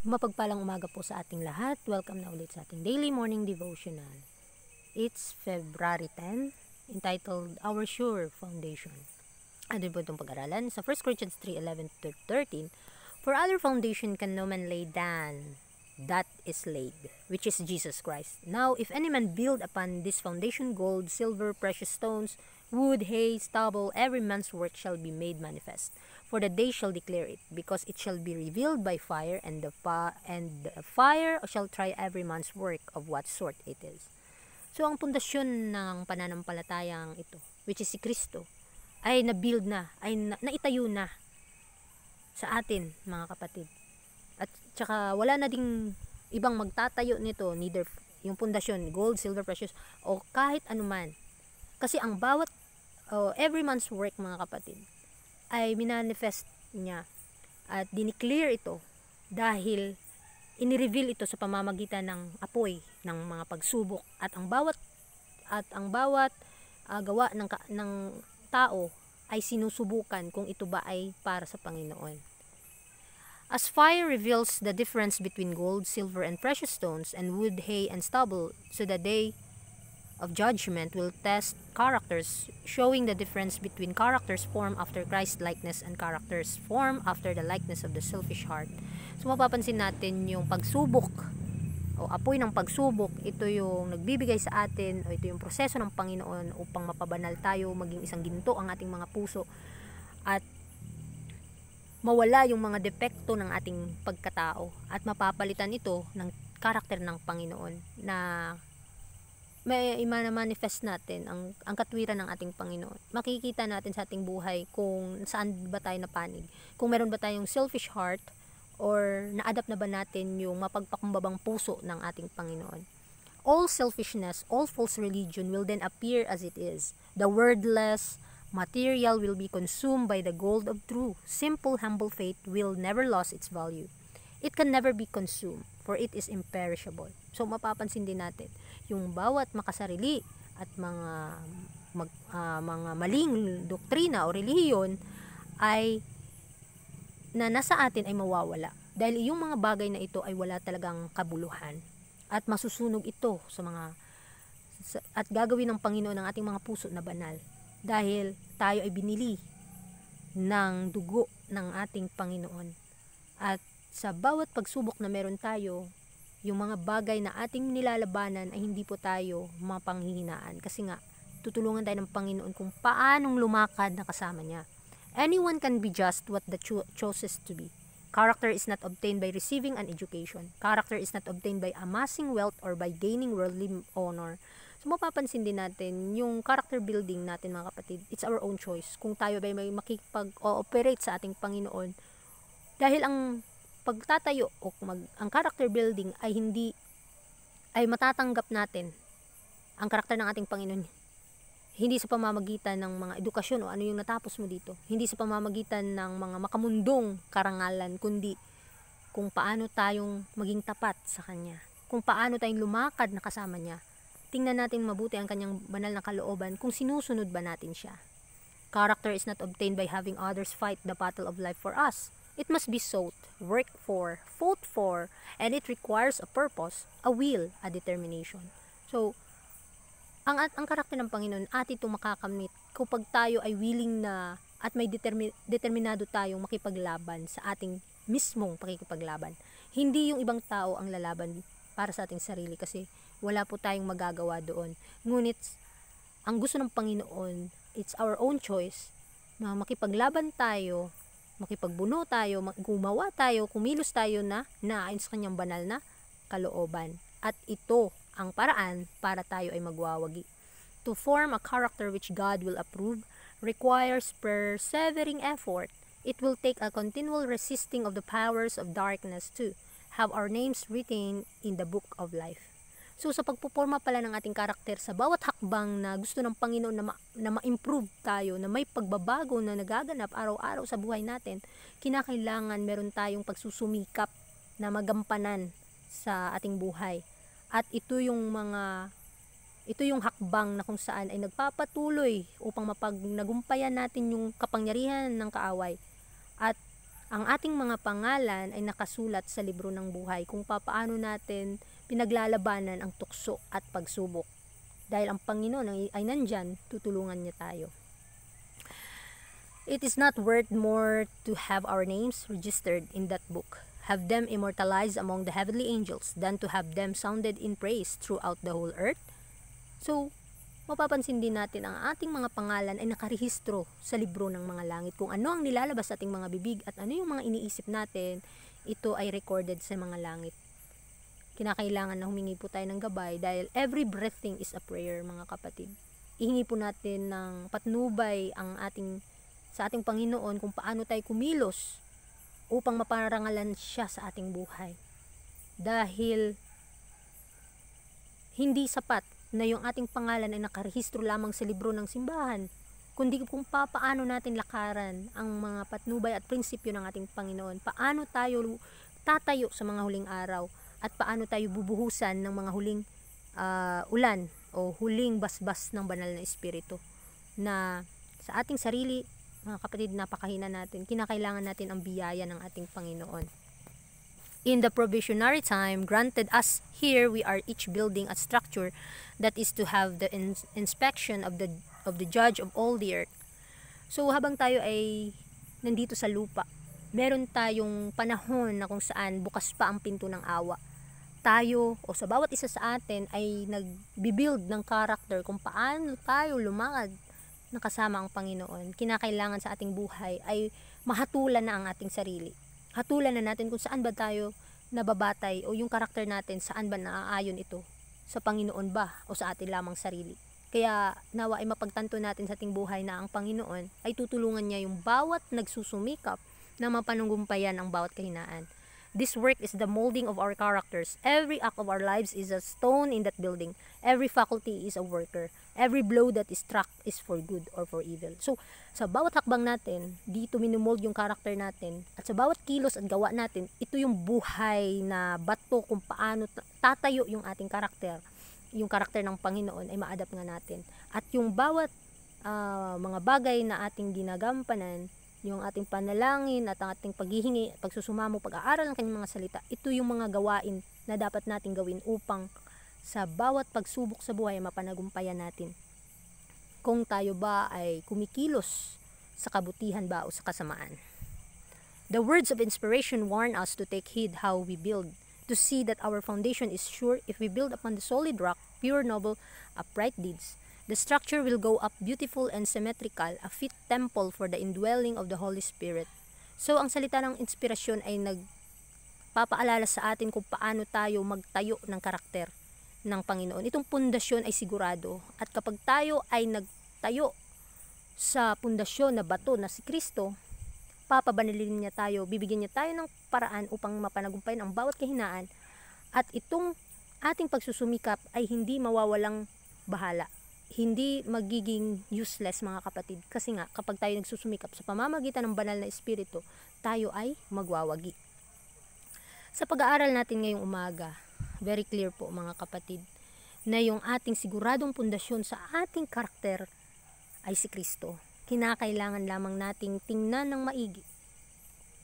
Mapagpalang umaga po sa ating lahat. Welcome na ulit sa ating daily morning devotional. It's February 10, entitled Our Sure Foundation. Ano po itong pag-aralan? Sa 1 Corinthians 3:11-13, For other foundation can no man lay than that is laid, which is Jesus Christ. Now, if any man build upon this foundation gold, silver, precious stones, wood, hay, stubble, every man's work shall be made manifest. For the day shall declare it, because it shall be revealed by fire, and the fire shall try every man's work of what sort it is. So, ang pundasyon ng pananampalatayang ito, which is si Kristo, ay na-build na, ay naitayo na sa atin, mga kapatid. At tsaka wala na ding ibang magtatayo nito, neither yung pundasyon, gold, silver, precious, o kahit anuman. Kasi ang bawat, every man's work, mga kapatid, ay minanifest niya at dineclare ito dahil inireveal ito sa pamamagitan ng apoy ng mga pagsubok at ang bawat gawa ng tao ay sinusubukan kung ito ba ay para sa Panginoon. As fire reveals the difference between gold, silver, and precious stones, and wood, hay, and stubble, so the day of judgment will test characters, showing the difference between characters formed after Christ's likeness and characters formed after the likeness of the selfish heart. So mapapansin natin yung pagsubok o apoy ng pagsubok, ito yung nagbibigay sa atin, o ito yung proseso ng Panginoon upang mapabanal tayo, maging isang ginto ang ating mga puso at mawala yung mga depekto ng ating pagkatao at mapapalitan ito ng karakter ng Panginoon na may manifest natin ang katwiran ng ating Panginoon. Makikita natin sa ating buhay kung saan ba tayo napanig. Kung meron ba tayong selfish heart or na-adapt na ba natin yung mapagpakumbabang puso ng ating Panginoon. All selfishness, all false religion will then appear as it is. The wordless material will be consumed by the gold of truth. Simple, humble faith will never lose its value. It can never be consumed, for it is imperishable. So mapapansin din natin, yung bawat makasarili at mga maling doktrina o relihiyon ay na nasa atin ay mawawala. Dahil yung mga bagay na ito ay wala talagang kabuluhan. At masusunog ito at gagawin ng Panginoon ng ating mga puso na banal. Dahil tayo ay binili ng dugo ng ating Panginoon. At sa bawat pagsubok na meron tayo, yung mga bagay na ating nilalabanan ay hindi po tayo mapanghihinaan. Kasi nga, tutulungan tayo ng Panginoon kung paanong lumakad na kasama niya. Anyone can be just what the chooses to be. Character is not obtained by receiving an education. Character is not obtained by amassing wealth or by gaining worldly honor. So mapapansin din natin yung character building natin, mga kapatid. It's our own choice. Kung tayo ba may makipag-ooperate sa ating Panginoon. Dahil ang pagtatayo o ang character building ay matatanggap natin ang karakter ng ating Panginoon. Hindi sa pamamagitan ng mga edukasyon o ano yung natapos mo dito. Hindi sa pamamagitan ng mga makamundong karangalan, kundi kung paano tayong maging tapat sa Kanya. Kung paano tayong lumakad na kasama Niya. Tingnan natin mabuti ang Kanyang banal na kalooban kung sinusunod ba natin Siya. Character is not obtained by having others fight the battle of life for us. It must be sought, worked for, fought for, and it requires a purpose, a will, a determination. So, ang karakter ng Panginoon atin itong makakamit kapag tayo ay willing na at may determinado tayong makipaglaban sa ating mismong pakikipaglaban. Hindi yung ibang tao ang lalaban para sa ating sarili kasi wala po tayong magagawa doon. Ngunit, ang gusto ng Panginoon, it's our own choice na makipaglaban tayo, makipagbuno tayo, gumawa tayo, kumilos tayo na naayon sa Kanyang banal na kalooban. At ito ang paraan para tayo ay magwawagi. To form a character which God will approve requires persevering effort. It will take a continual resisting of the powers of darkness to have our names written in the book of life. So sa pagpuporma pala ng ating karakter sa bawat hakbang na gusto ng Panginoon na ma-improve tayo, na may pagbabago na nagaganap araw-araw sa buhay natin, kinakailangan meron tayong pagsusumikap na magampanan sa ating buhay. At ito yung hakbang na kung saan ay nagpapatuloy upang mapagnagumpayan natin yung kapangyarihan ng kaaway. At ang ating mga pangalan ay nakasulat sa libro ng buhay kung paano natin pinaglalabanan ang tukso at pagsubok. Dahil ang Panginoon ay nandyan, tutulungan niya tayo. It is not worth more to have our names registered in that book, have them immortalized among the heavenly angels, than to have them sounded in praise throughout the whole earth. So, mapapansin din natin ang ating mga pangalan ay nakarehistro sa libro ng mga langit. Kung ano ang nilalabas sa ating mga bibig at ano yung mga iniisip natin, ito ay recorded sa mga langit. Kinakailangan na humingi po tayo ng gabay dahil every breathing is a prayer, mga kapatid. Ihingi po natin ng patnubay sa ating Panginoon kung paano tayo kumilos upang maparangalan siya sa ating buhay. Dahil hindi sapat na yung ating pangalan ay nakarehistro lamang sa libro ng simbahan, kundi kung paano natin lakaran ang mga patnubay at prinsipyo ng ating Panginoon, paano tayo tatayo sa mga huling araw, at paano tayo bubuhusan ng mga huling ulan o huling basbas ng banal na Espiritu, na sa ating sarili, mga kapatid, napakahina natin. Kinakailangan natin ang biyaya ng ating Panginoon. In the probationary time granted us here, we are each building a structure that is to have the inspection of the judge of all the earth. So habang tayo ay nandito sa lupa, meron tayong panahon na kung saan bukas pa ang pinto ng awa. Tayo o sa bawat isa sa atin ay nagbibuild ng character kung paano tayo lumakad na kasama ang Panginoon. Kinakailangan sa ating buhay ay mahatulan na ang ating sarili. Hatulan na natin kung saan ba tayo nababatay o yung karakter natin, saan ba naaayon ito, sa Panginoon ba o sa atin lamang sarili. Kaya nawa ay mapagtanto natin sa ating buhay na ang Panginoon ay tutulungan niya yung bawat nagsusumikap na mapanunggumpayan ang bawat kahinaan. This work is the molding of our characters. Every act of our lives is a stone in that building. Every faculty is a worker. Every blow that is struck is for good or for evil. So, sa bawat hakbang natin, dito minumold yung karakter natin. At sa bawat kilos at gawa natin, ito yung buhay na bato kung paano tatayo yung ating karakter. Yung karakter ng Panginoon ay ma-adapt nga natin. At yung bawat mga bagay na ating ginagampanan, yung ating panalangin at ang ating paghihingi, pagsusumamo, pag-aaral ng kanyang mga salita, ito yung mga gawain na dapat natin gawin upang sa bawat pagsubok sa buhay mapanagumpayan natin. Kung tayo ba ay kumikilos sa kabutihan ba o sa kasamaan. The words of inspiration warn us to take heed how we build, to see that our foundation is sure if we build upon the solid rock, pure, noble, upright deeds. The structure will go up beautiful and symmetrical, a fit temple for the indwelling of the Holy Spirit. So, ang salita ng inspirasyon ay nagpapaalala sa atin kung paano tayo magtayo ng karakter ng Panginoon. Itong pundasyon ay sigurado. At kapag tayo ay nagtayo sa pundasyon na bato na si Kristo, papabanalin niya tayo, bibigyan niya tayo ng paraan upang mapanagumpayan ang bawat kahinaan. At itong ating pagsusumikap ay hindi mawawalang bahala. Hindi magiging useless, mga kapatid, kasi nga kapag tayo nagsusumikap sa pamamagitan ng banal na Espiritu, tayo ay magwawagi. Sa pag-aaral natin ngayong umaga, very clear po, mga kapatid, na yung ating siguradong pundasyon sa ating karakter ay si Kristo. Kinakailangan lamang nating tingnan ng maigi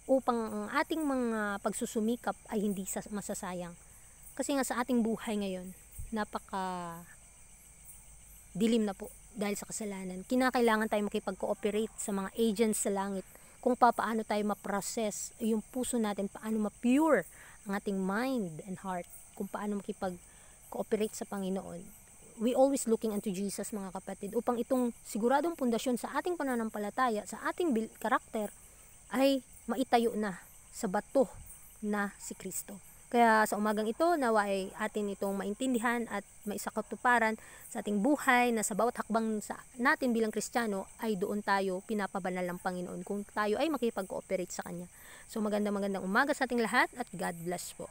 upang ang ating mga pagsusumikap ay hindi masasayang. Kasi nga sa ating buhay ngayon, napaka dilim na po dahil sa kasalanan. Kinakailangan tayo makipag-cooperate sa mga agents sa langit kung paano tayo ma-process yung puso natin, paano ma-pure ang ating mind and heart, kung paano makipag-cooperate sa Panginoon. We always looking unto Jesus, mga kapatid, upang itong siguradong pundasyon sa ating pananampalataya, sa ating karakter, ay maitayo na sa bato na si Kristo. Kaya sa umagang ito, nawa ay atin itong maintindihan at maisakatuparan sa ating buhay na sa bawat hakbang natin bilang Kristiyano ay doon tayo pinapabanal ng Panginoon kung tayo ay makipag-cooperate sa Kanya. So magandang umaga sa ating lahat at God bless po.